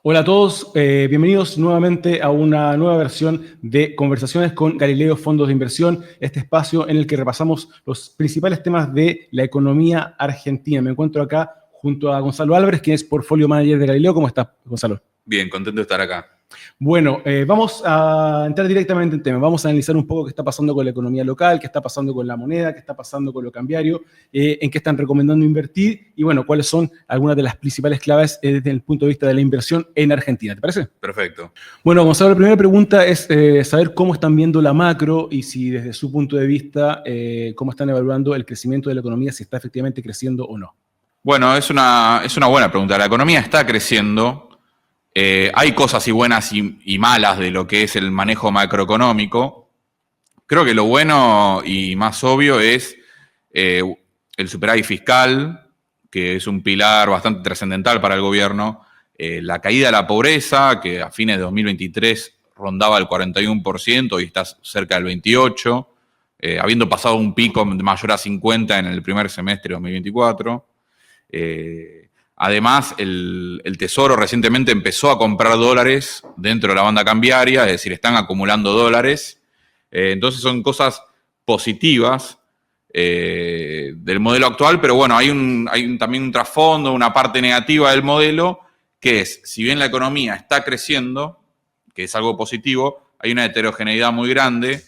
Hola a todos, bienvenidos nuevamente a una nueva versión de Conversaciones con Galileo Fondos de Inversión, este espacio en el que repasamos los principales temas de la economía argentina. Me encuentro acá junto a Gonzalo Álvarez, quien es Portfolio Manager de Galileo. ¿Cómo está, Gonzalo? Bien, contento de estar acá. Bueno, vamos a entrar directamente en tema. Vamos a analizar un poco qué está pasando con la economía local, qué está pasando con la moneda, qué está pasando con lo cambiario, en qué están recomendando invertir y, bueno, cuáles son algunas de las principales claves desde el punto de vista de la inversión en Argentina. ¿Te parece? Perfecto. Bueno, Gonzalo, la primera pregunta es saber cómo están viendo la macro y si desde su punto de vista, cómo están evaluando el crecimiento de la economía, si está efectivamente creciendo o no. Bueno, es una buena pregunta. La economía está creciendo. Hay cosas y buenas y malas de lo que es el manejo macroeconómico. Creo que lo bueno y más obvio es el superávit fiscal, que es un pilar bastante trascendental para el gobierno. La caída de la pobreza, que a fines de 2023 rondaba el 41% y está cerca del 28%, habiendo pasado un pico mayor a 50 en el primer semestre de 2024. Además, el Tesoro recientemente empezó a comprar dólares dentro de la banda cambiaria, es decir, están acumulando dólares. Entonces son cosas positivas del modelo actual, pero bueno, hay también un trasfondo, una parte negativa del modelo, que es, si bien la economía está creciendo, que es algo positivo, hay una heterogeneidad muy grande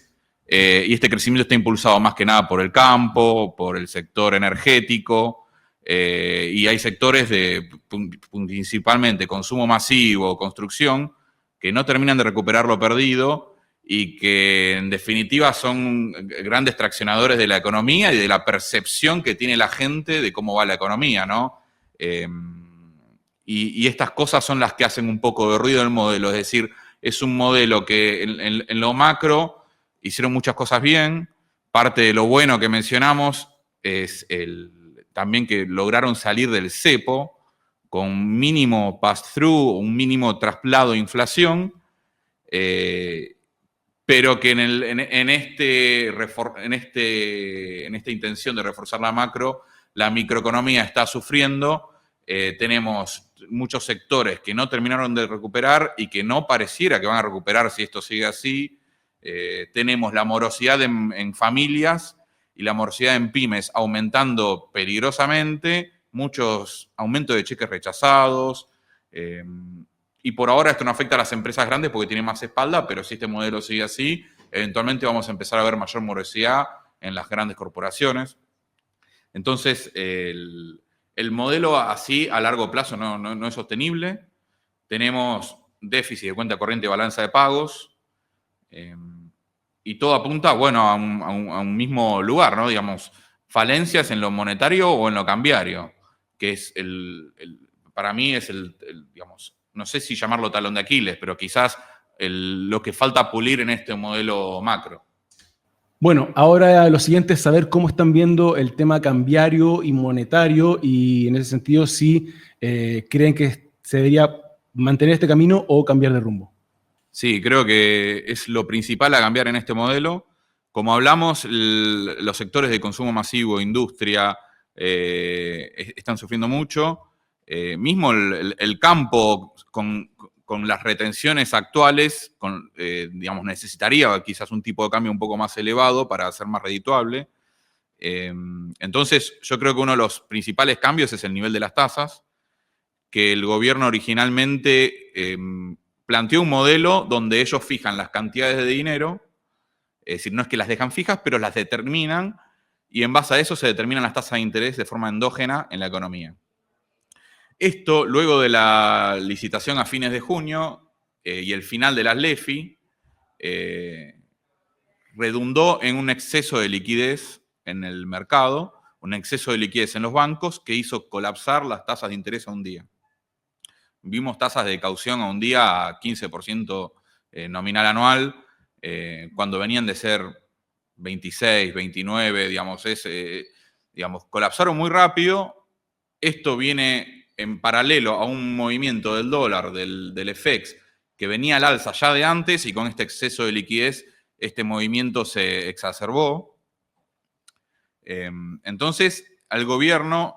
y este crecimiento está impulsado más que nada por el campo, por el sector energético, y hay sectores de principalmente consumo masivo, construcción, que no terminan de recuperar lo perdido y que en definitiva son grandes traccionadores de la economía y de la percepción que tiene la gente de cómo va la economía, ¿no? Y estas cosas son las que hacen un poco de ruido en el modelo, es decir, es un modelo que en lo macro hicieron muchas cosas bien. Parte de lo bueno que mencionamos es también que lograron salir del cepo con mínimo pass-through, un mínimo traslado de inflación, pero que en esta intención de reforzar la macro, la microeconomía está sufriendo. Tenemos muchos sectores que no terminaron de recuperar y que no pareciera que van a recuperar si esto sigue así. Tenemos la morosidad en familias y la morosidad en pymes aumentando peligrosamente, muchos aumentos de cheques rechazados. Y por ahora esto no afecta a las empresas grandes porque tienen más espalda, pero si este modelo sigue así, eventualmente vamos a empezar a ver mayor morosidad en las grandes corporaciones. Entonces, el modelo así a largo plazo no es sostenible. Tenemos déficit de cuenta corriente y balanza de pagos. Y todo apunta, bueno, a un mismo lugar, ¿no? Digamos, falencias en lo monetario o en lo cambiario, que es para mí es digamos, no sé si llamarlo talón de Aquiles, pero quizás lo que falta pulir en este modelo macro. Bueno, ahora lo siguiente es saber cómo están viendo el tema cambiario y monetario y en ese sentido si creen que se debería mantener este camino o cambiar de rumbo. Sí, creo que es lo principal a cambiar en este modelo. Como hablamos, los sectores de consumo masivo, industria, están sufriendo mucho. Mismo el campo con las retenciones actuales, digamos, necesitaría quizás un tipo de cambio un poco más elevado para ser más redituable. Entonces, yo creo que uno de los principales cambios es el nivel de las tasas, que el gobierno originalmente planteó un modelo donde ellos fijan las cantidades de dinero, es decir, no es que las dejan fijas, pero las determinan y en base a eso se determinan las tasas de interés de forma endógena en la economía. Esto, luego de la licitación a fines de junio y el final de las LEFI, redundó en un exceso de liquidez en el mercado, un exceso de liquidez en los bancos que hizo colapsar las tasas de interés a un día. Vimos tasas de caución a un día a 15% nominal anual, cuando venían de ser 26, 29, digamos, colapsaron muy rápido. Esto viene en paralelo a un movimiento del dólar, del FX, que venía al alza ya de antes y con este exceso de liquidez, este movimiento se exacerbó. Entonces, al gobierno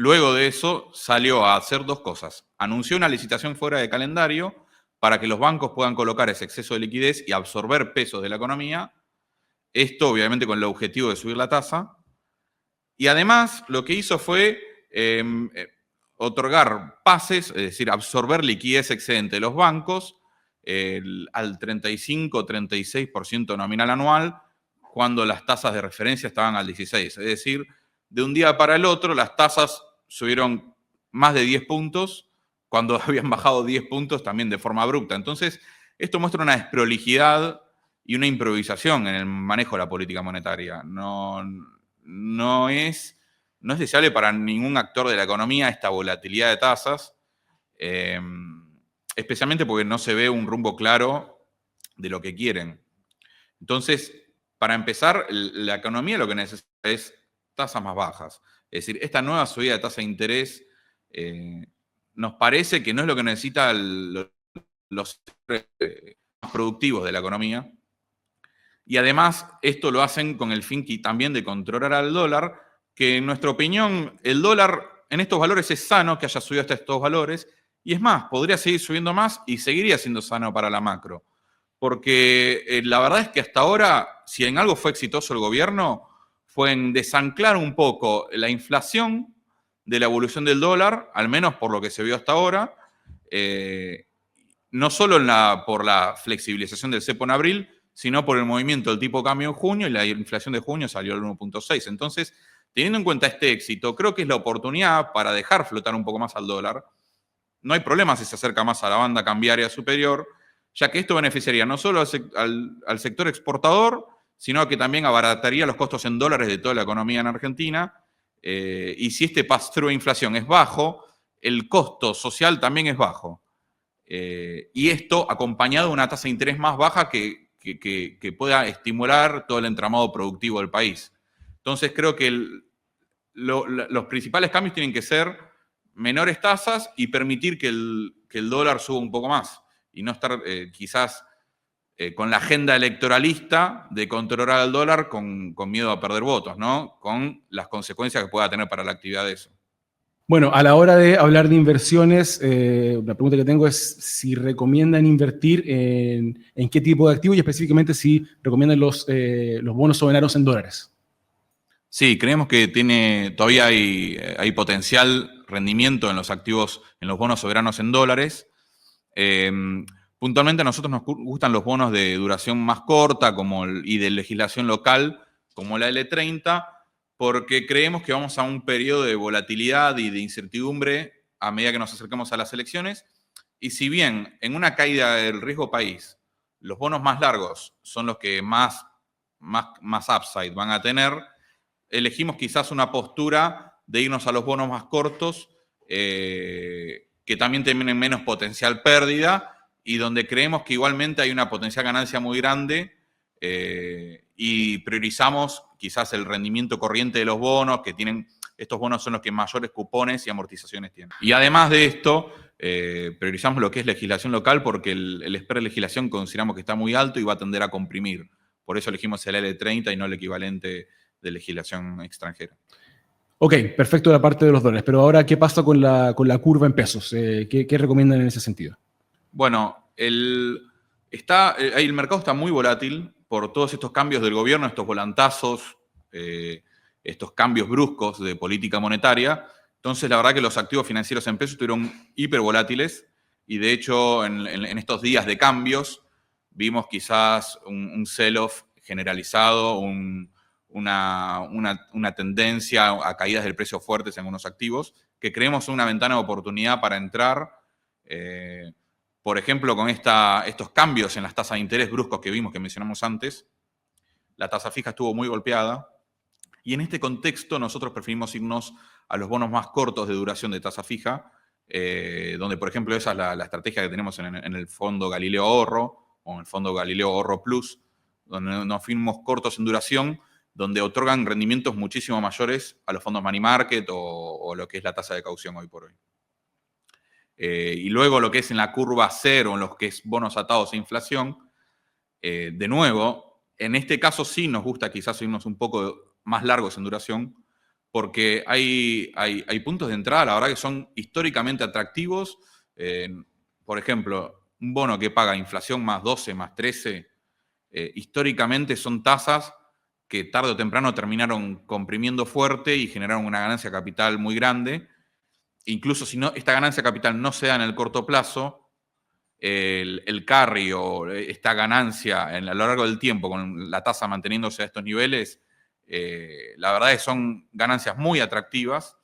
luego de eso salió a hacer dos cosas. Anunció una licitación fuera de calendario para que los bancos puedan colocar ese exceso de liquidez y absorber pesos de la economía. Esto obviamente con el objetivo de subir la tasa. Y además lo que hizo fue otorgar pases, es decir, absorber liquidez excedente de los bancos al 35-36% nominal anual, cuando las tasas de referencia estaban al 16%. Es decir, de un día para el otro las tasas subieron más de 10 puntos, cuando habían bajado 10 puntos también de forma abrupta. Entonces, esto muestra una desprolijidad y una improvisación en el manejo de la política monetaria. No es deseable para ningún actor de la economía esta volatilidad de tasas, especialmente porque no se ve un rumbo claro de lo que quieren. Entonces, para empezar, la economía lo que necesita es tasas más bajas. Es decir, esta nueva subida de tasa de interés nos parece que no es lo que necesitan los más productivos de la economía. Y además, esto lo hacen con el fin también de controlar al dólar, que en nuestra opinión, el dólar en estos valores es sano que haya subido hasta estos valores, y es más, podría seguir subiendo más y seguiría siendo sano para la macro. Porque la verdad es que hasta ahora, si en algo fue exitoso el gobierno, fue en desanclar un poco la inflación de la evolución del dólar, al menos por lo que se vio hasta ahora, no solo por la flexibilización del cepo en abril, sino por el movimiento del tipo de cambio en junio, y la inflación de junio salió al 1.6. Entonces, teniendo en cuenta este éxito, creo que es la oportunidad para dejar flotar un poco más al dólar. No hay problema si se acerca más a la banda cambiaria superior, ya que esto beneficiaría no solo al sector exportador, sino que también abarataría los costos en dólares de toda la economía en Argentina. Y si este pass-through de inflación es bajo, el costo social también es bajo. Y esto acompañado de una tasa de interés más baja que pueda estimular todo el entramado productivo del país. Entonces creo que los principales cambios tienen que ser menores tasas y permitir que el dólar suba un poco más y no estar quizás con la agenda electoralista de controlar al dólar con miedo a perder votos, ¿no? Con las consecuencias que pueda tener para la actividad de eso. Bueno, a la hora de hablar de inversiones, la pregunta que tengo es si recomiendan invertir en qué tipo de activos y específicamente si recomiendan los bonos soberanos en dólares. Sí, creemos que todavía hay potencial rendimiento en los activos, en los bonos soberanos en dólares. Puntualmente a nosotros nos gustan los bonos de duración más corta y de legislación local, como la L30, porque creemos que vamos a un periodo de volatilidad y de incertidumbre a medida que nos acercamos a las elecciones. Y si bien en una caída del riesgo país, los bonos más largos son los que más upside van a tener, elegimos quizás una postura de irnos a los bonos más cortos, que también tienen menos potencial pérdida y donde creemos que igualmente hay una potencial ganancia muy grande, y priorizamos quizás el rendimiento corriente de los bonos, estos bonos son los que mayores cupones y amortizaciones tienen. Y además de esto, priorizamos lo que es legislación local porque el spread de legislación consideramos que está muy alto y va a tender a comprimir. Por eso elegimos el L30 y no el equivalente de legislación extranjera. Ok, perfecto la parte de los dólares, pero ahora, ¿qué pasa con la curva en pesos? ¿Qué recomiendan en ese sentido? Bueno, el mercado está muy volátil por todos estos cambios del gobierno, estos volantazos, estos cambios bruscos de política monetaria. Entonces, la verdad que los activos financieros en pesos estuvieron hipervolátiles y, de hecho, en estos días de cambios vimos quizás un sell-off generalizado, una tendencia a caídas del precio fuertes en algunos activos, que creemos una ventana de oportunidad para entrar. Por ejemplo, con estos cambios en las tasas de interés bruscos que vimos, que mencionamos antes, la tasa fija estuvo muy golpeada. Y en este contexto nosotros preferimos irnos a los bonos más cortos de duración de tasa fija, donde, por ejemplo, esa es la estrategia que tenemos en el fondo Galileo Ahorro o en el fondo Galileo Ahorro Plus, donde nos fuimos cortos en duración, donde otorgan rendimientos muchísimo mayores a los fondos money market o lo que es la tasa de caución hoy por hoy. Y luego lo que es en la curva cero, en los que es bonos atados a inflación, de nuevo, en este caso sí nos gusta quizás irnos un poco más largos en duración, porque hay puntos de entrada, la verdad que son históricamente atractivos. Por ejemplo, un bono que paga inflación más 12, más 13, históricamente son tasas que tarde o temprano terminaron comprimiendo fuerte y generaron una ganancia capital muy grande. Incluso si no, esta ganancia capital no se da en el corto plazo, el carry o esta ganancia a lo largo del tiempo, con la tasa manteniéndose a estos niveles, la verdad es que son ganancias muy atractivas,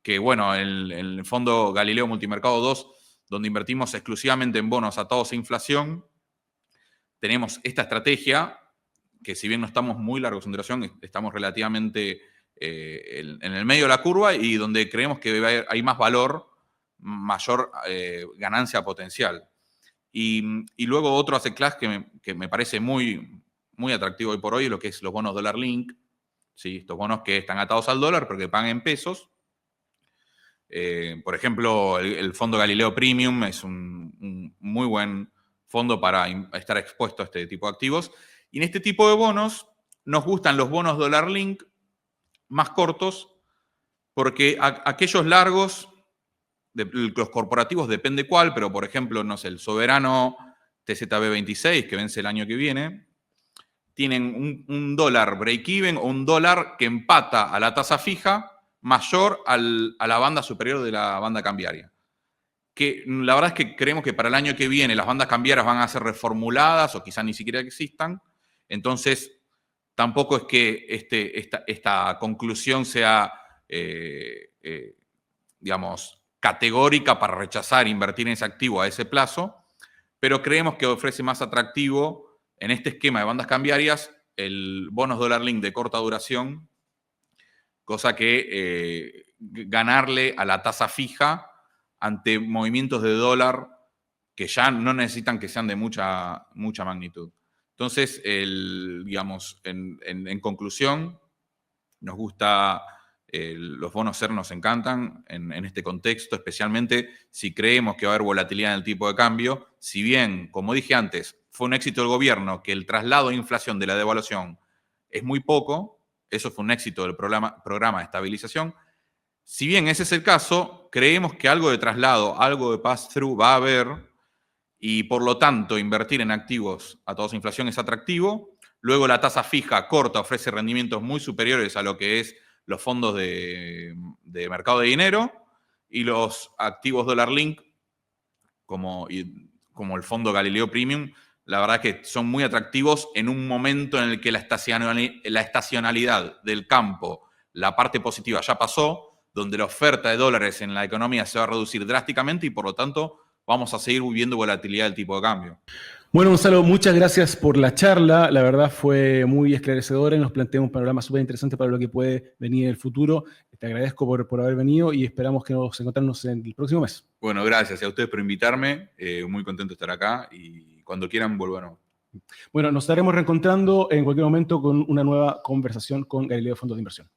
que bueno, en el fondo Galileo Multimercado 2, donde invertimos exclusivamente en bonos atados a inflación, tenemos esta estrategia, que si bien no estamos muy largos en duración, estamos relativamente en el medio de la curva y donde creemos que hay más valor, mayor ganancia potencial. Y luego otro asset class que me parece muy, muy atractivo hoy por hoy es lo que es los bonos Dollar Link. ¿Sí? Estos bonos que están atados al dólar pero que pagan en pesos. Por ejemplo, el fondo Galileo Premium es un muy buen fondo para estar expuesto a este tipo de activos. Y en este tipo de bonos nos gustan los bonos Dollar Link más cortos, porque aquellos largos, los corporativos depende cuál, pero por ejemplo, no sé, el soberano TZB26, que vence el año que viene, tienen un dólar break-even o un dólar que empata a la tasa fija mayor a la banda superior de la banda cambiaria. Que la verdad es que creemos que para el año que viene las bandas cambiarias van a ser reformuladas o quizás ni siquiera existan. Entonces, tampoco es que esta conclusión sea, digamos, categórica para rechazar invertir en ese activo a ese plazo, pero creemos que ofrece más atractivo en este esquema de bandas cambiarias el bonos Dollar Link de corta duración, cosa que ganarle a la tasa fija ante movimientos de dólar que ya no necesitan que sean de mucha magnitud. Entonces, digamos, en conclusión, nos gusta, los bonos SER nos encantan en este contexto, especialmente si creemos que va a haber volatilidad en el tipo de cambio. Si bien, como dije antes, fue un éxito del gobierno que el traslado de inflación de la devaluación es muy poco, eso fue un éxito del programa de estabilización. Si bien ese es el caso, creemos que algo de traslado, algo de pass-through va a haber, y por lo tanto invertir en activos atados a inflación es atractivo. Luego la tasa fija corta ofrece rendimientos muy superiores a lo que es los fondos de mercado de dinero, y los activos Dollar Link, como el fondo Galileo Premium, la verdad que son muy atractivos en un momento en el que la estacionalidad del campo, la parte positiva ya pasó, donde la oferta de dólares en la economía se va a reducir drásticamente y por lo tanto vamos a seguir viviendo volatilidad del tipo de cambio. Bueno, Gonzalo, muchas gracias por la charla. La verdad fue muy esclarecedora y nos plantea un panorama súper interesante para lo que puede venir en el futuro. Te agradezco por haber venido y esperamos que nos encontremos en el próximo mes. Bueno, gracias a ustedes por invitarme. Muy contento de estar acá y cuando quieran vuelvan. Bueno, nos estaremos reencontrando en cualquier momento con una nueva conversación con Galileo Fondos de Inversión.